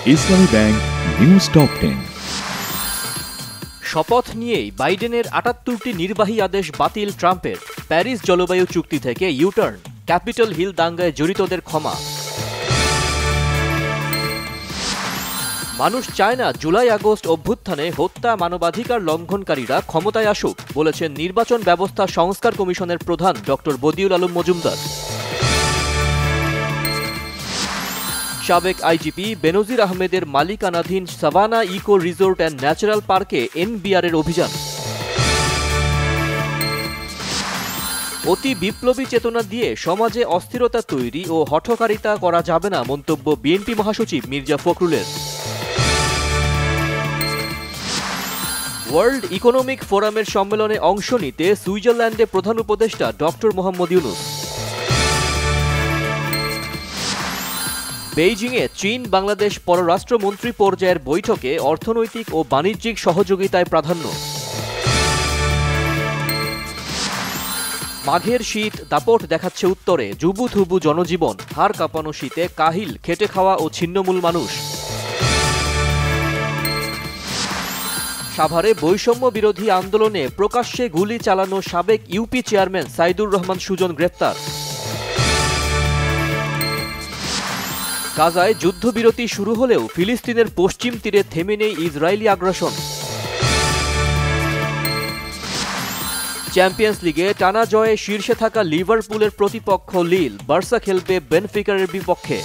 ইসলামী bank news top 10। শপথ নিয়েই বাইডেনের ৭৮টি নির্বাহী আদেশ বাতিল ট্রাম্পের। প্যারিস জলবায়ু চুক্তি থেকে ইউটার্ন, ক্যাপিটল হিল দাঙ্গায় জড়িতদের ক্ষমা। মানুষ চায় না জুলাই আগস্ট অভ্যুত্থানে হত্যা মানবাধিকার লঙ্ঘনকারীরা ক্ষমতায় আসুক, বলেছেন নির্বাচন ব্যবস্থা সংস্কার কমিশনের প্রধান ডক্টর বদিউল আলম মজুমদার। সাবেক আইজিপি বেনজির আহমেদের মালিকানাধীন Savanna eco resort and natural পার্কে এনবিআরের অভিযান। অতি বিপ্লবী চেতনা দিয়ে সমাজে অস্থিরতা তৈরি ও হঠকারিতা করা যাবে না, মন্তব্য বিএনপি মহাসচিব মির্জা ফখরুলের। ওয়ার্ল্ড ইকোনমিক ফোরামের সম্মেলনে অংশ নিতে সুইজারল্যান্ডে প্রধান উপদেষ্টা ডক্টর মোহাম্মদ ইউনূস। বেইজিংয়ে চীন বাংলাদেশ পররাষ্ট্রমন্ত্রী পর্যায়ের বৈঠকে অর্থনৈতিক ও বাণিজ্যিক সহযোগিতায় প্রাধান্য। মাঘের শীত দাপট দেখাচ্ছে উত্তরে, জুবুথুবু জনজীবন, হাড় কাঁপানো শীতে কাহিল খেটে খাওয়া ও ছিন্নমূল মানুষ। সাভারে বৈষম্য বিরোধী আন্দোলনে প্রকাশ্যে গুলি চালানো সাবেক ইউপি চেয়ারম্যান সাইদুর রহমান সুজন গ্রেপ্তার। গাজায় যুদ্ধবিরতি শুরু হলেও ফিলিস্তিনের পশ্চিম তীরে থেমে নেই ইসরায়েলি আগ্রাসন। চ্যাম্পিয়ন্স লিগে টানা জয়ে শীর্ষে থাকা লিভারপুলের প্রতিপক্ষ লিল, বার্সা খেলবে বেনফিকার বিপক্ষে।